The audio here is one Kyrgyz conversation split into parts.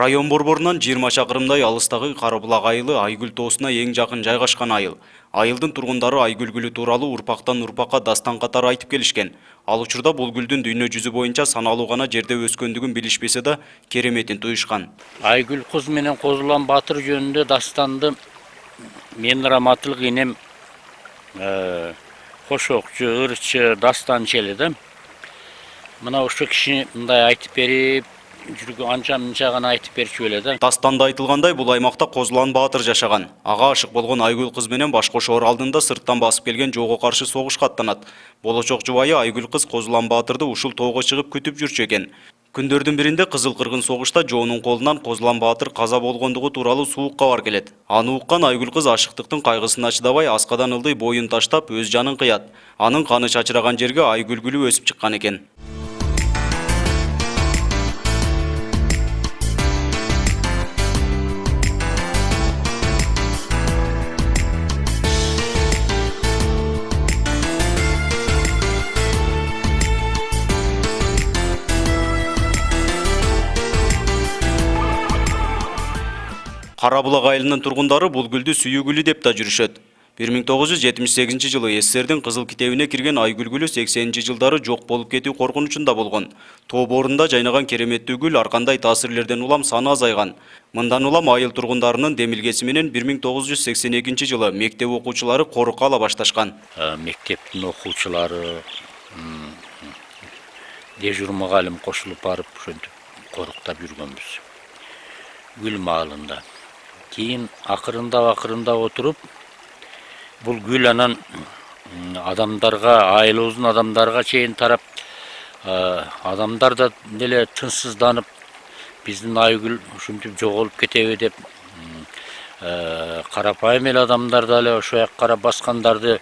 Район борборунан 20 шақырымдай алыстагы Карабулак айылы Айгүл тоосуна эң жакын жайгашкан айыл. Айылдын тургундары Айгүл гүлү тууралуу урпактан урпакка дастан катары айтып келишкен. Ал учурда бул гүлдүн дүйнө жүзү боюнча саналуу гана жерде өскөндүгүн билишпесе да, кереметин туюшкан. Айгүл кыз менен Козулан Батыр жөнүндө дастанды мен раматылык инем кошокчу, ырчы, дастанчы эле да. Мына ошо киши мындай айтып берип, жүргү анча-мынча гана айтып берчү эле да. Дастанда айтылгандай, бул аймакта Козулан Батыр жашаган. Ага ашык болгон Айгүл кыз менен Башкошоор алдында сырттан басып келген жоого каршы согушка аттанат. Болочок жубайы Айгүл кыз Козулан Батырды ушул тоого чыгып күтүп жүрчү экен. Күндөрдүн биринде Кызыл Кыргын согушта жоонун колунан Козулан Батыр каза болгондугу тууралуу суук кабар келет. Аны уккан Айгүл кыз ашыктыктын кайгысына чыдабай аскадан ылдый боюн таштап өз жанын кыят. Анын каны чачыраган жерге Айгүл гүлү өсүп чыккан экен. Карабулак айылынын тургундары бул гүлдү сүйүү гүлү деп да жүрүшөт. 1978 жылы СССРдин кызыл китебине кирген Айгүл гүлү 80-жылдары жок болуп кетүү коркунучунда болгон. Тоо боорунда жайнаган кереметтүү гүл ар кандай таасирлерден улам саны азайган. Мындан улам айыл тургундарынын демилгеси менен 1982 жылы мектеп окуучулары корукка ала башташкан. Мектептин окуучулары дежур мугалим кошулуп барып ошентип коруктап жүргөнбүз. Гүл маалында. Кийин акырындап отуруп, бул гүл анан адамдарга, айылыбыздын адамдарга чейин тарап, адамдар да деле тынчсызданып, биздин Айгүл ушинтип жоголуп кетеби деп, карапайым эле адамдар да эле ошо жакка карап баскандарды,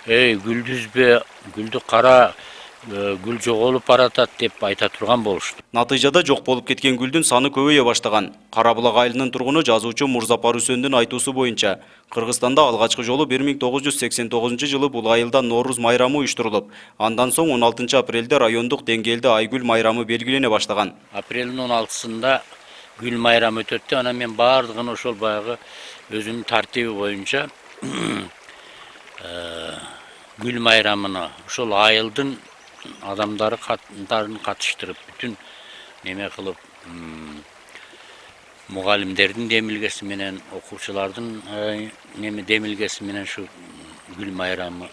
гүлдү үзбө, гүлдү кара, гүл жоголуп баратат деп айта турган болушту. Натыйжада жок болуп кеткен гүлдүн саны көбөйө баштаган. Карабулак айылынын тургуну жазуучу Мурзапар Үсөндүн айтуусу боюнча, Кыргызстанда алгачкы жолу 1989 жылы бул айылда Нооруз майрамы уюштурулуп, андан соң 16 апрелде райондук деңгээлде Айгүл майрамы белгилене баштаган. Апрелдин 16-сында гүл майрамы өтөттү, анан мен бардыгын ошол баягы өзүнүн тартиби боюнча гүл майрамына ошол айылдын адамдары катыштырып, бүтүн неме кылып, мугалимдердин демилгеси менен, окуучулардын демилгеси менен шу гүл майрамы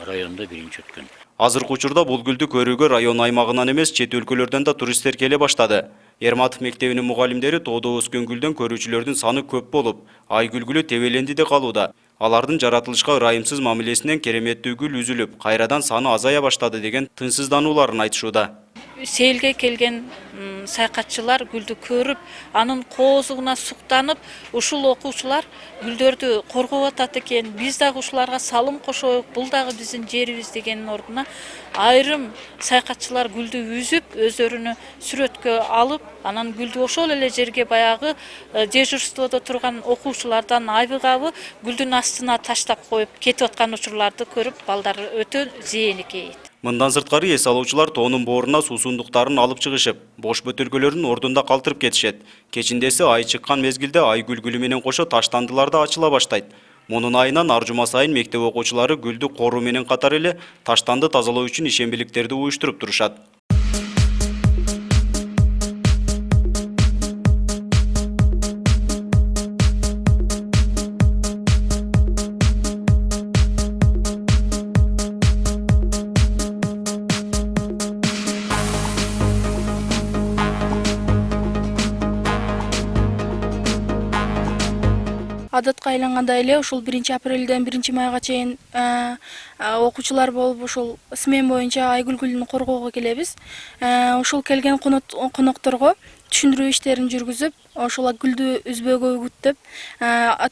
райондо биринчи өткөн. Азыркы учурда бул гүлдү көрүүгө район аймагынан эмес, чет өлкөлөрдөн да туристтер келе баштады. Ерматов мектебинин мугалимдери тоодо өскөн гүлдөн көрүүчүлөрдүн саны көп болуп, Айгүл гүлү тебеленди де калууда. Алардын жаратылышка ырайымсыз мамилесинен кереметтүү гүл үзүлүп, кайрадан саны азая баштады деген тынчсызданууларын айтышууда. Сейилге келген саякатчылар гүлдү көрүп, анын коозугуна суктанып, ушул окуучулар гүлдөрдү коргоп атат экен. Биз дагы ушуларга салым кошоюк, бул дагы биздин жерибиз дегенин ордуна айрым саякатчылар гүлдү үзүп, өздөрүнө сүрөткө алып, анан гүлдү ошол эле жерге баягы дежурстводо турган окуучулардан айбыгабы гүлдүн астына таштап коюп кетип аткан учурларды көрүп, балдар өтө зээникейт. Мындан сырткары эс алуучулар тоонун бооруна суусундуктарын алып чыгышып, бош бөтөлкөлөрүн ордунда калтырып кетишет. Кечиндеси ай чыккан мезгилде Айгүл гүлү менен кошо таштандылар да ачыла баштайт. Мунун айынан ар жума сайын мектеп окуучулары гүлдү коруу менен катар эле таштанды тазалоо үчүн ишембиликтерди уюштуруп турушат. Адатка айлангандай эле ушул 1-апрелден 1-майга чейин окуучулар болуп ушул смен боюнча Айгүл гүлүн коргоого келебиз. Ушул келген конокторго түшүндүрүү иштерин жүргүзүп, ошол гүлдү үзбөөгө үгүттөп,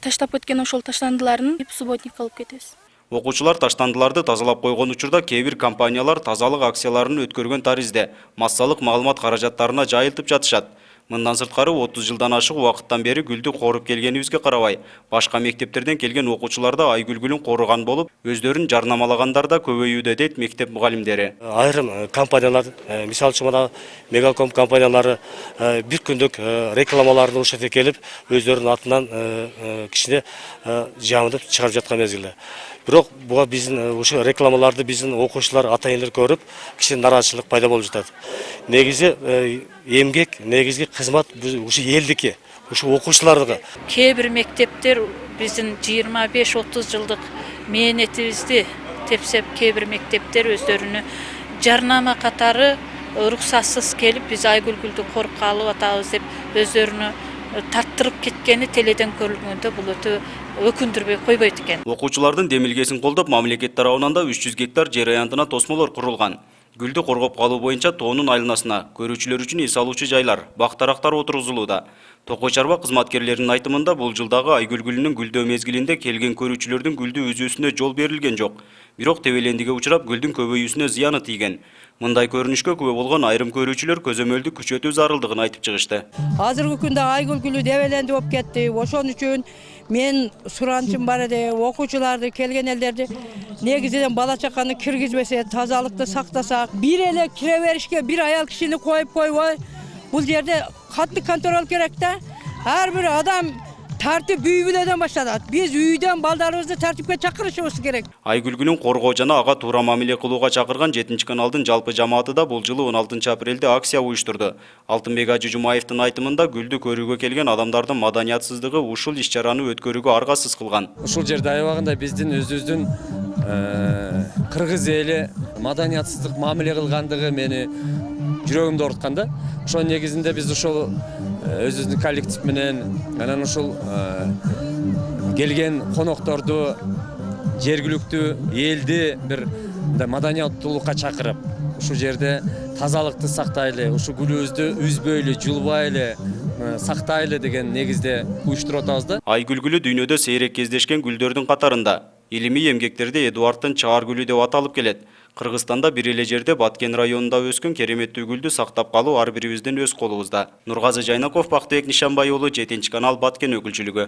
таштап кеткен ошол таштандыларын субботник кылып кетебиз. Окуучулар таштандыларды тазалап койгон учурда кээ бир компаниялар тазалык акцияларын өткөргөн таризде массалык маалымат каражаттарына жайылтып жатышат. Мындан сырткары 30 жылдан ашык убакыттан бери гүлдү коруп келгенибизге карабай, башка мектептерден келген окуучулар да айгүл гүлүн коруган болуп, өздөрүн жарнамалагандар да көбөйүүдө дейт мектеп мугалимдери. Айрым компаниялар, мисалы үчүн мына Мегалком компаниялары бир күндүк рекламаларды ушул жерге келип, өздөрүнүн атынан кичине жамылып чыгарып жаткан мезгилде. Бирок буга биздин ушул рекламаларды биздин окуучулар, ата-энелер көрүп, кичине нараатчылык пайда болуп жатат. Негизи эмгек, негизги кызмат ушул элдики, ушул окуучулардыкы. Кээ бир мектептер биздин 25-30 жылдык мээнетибизди тепсеп, кээ бир мектептер өздөрүнү жарнама катары уруксатсыз келип, биз айгүл гүлдү коруп калып атабыз деп өздөрүнү тарттырып кеткени теледен көрүлгөндө бул өтө өкүндүрбөй койбойт экен. Окуучулардын демилгесин колдоп, мамлекет тарабынан да 300 гектар жер аянтына тосмолор курулган. Гүлдү коргоп калуу боюнча тоонун айланасына көрүүчүлөр үчүн эс алуучу жайлар, бак-дарактар отургузулууда. Токой чарба кызматкерлеринин айтымында бул жылдагы айгүл гүлүнүн гүлдөө мезгилинде келген көрүүчүлөрдүн гүлдү үзүүсүнө жол берилген жок. Бирок тебелендиге учурап гүлдүн көбөйүүсүнө зыяны тийген. Мындай көрүнүшкө күбө болгон айрым көрүүчүлөр көзөмөлдү күчөтүү зарылдыгын айтып чыгышты. Азыркы күндө айгүл гүлү дебеленди болуп кетти. Ошон үчүн мен суранычым бар эди, окуучуларды, келген элдерди негизинен бала чаканы киргизбесе, тазалыкты сактасак, бир эле кире беришке бир аял кишини коюп койбой, бул жерде катты контроль керек да. Ар бир адам тартип үй бүлөдөн башталат. Биз үйдөн балдарыбызды тартипке чакырышыбыз керек. Айгүл гүлүн коргоо жана ага туура мамиле кылууга чакырган 7 каналдын жалпы жамааты да бул жылы 16 апрелде акция уюштурду. Алтынбек Ажы Жумаевдин айтымында гүлдү көрүүгө келген адамдардын маданиятсыздыгы ушул иш-чараны өткөрүүгө аргасыз кылган. Ушул жерде аябагында биздин өзүбүздүн кыргыз эли маданиятсыздык мамиле кылгандыгы мени жүрөгүмдү оорткан да. Ошонун негизинде биз ушул өзүбүздүн коллектив менен анан ушул келген конокторду, жергиликтүү элди бир маданияттуулукка чакырып, ушул жерде тазалыкты сактайлы, ушул гүлүбүздү үзбөйлү, жулбайлы сактайлы деген негизде уюштуруп атабыз да. Айгүл гүлү дүйнөдө сейрек кездешкен гүлдөрдүн катарында. Илимий эмгектерде Эдуардтын чаар гүлү деп аталып келет. Кыргызстанда бир эле жерде Баткен районунда өскөн кереметтүү гүлдү сактап калуу ар бирибиздин өз колубузда. Нургазы Жайнаков, Бактыбек Нишанбай уулу, 7 канал, Баткен өкүлчүлүгү.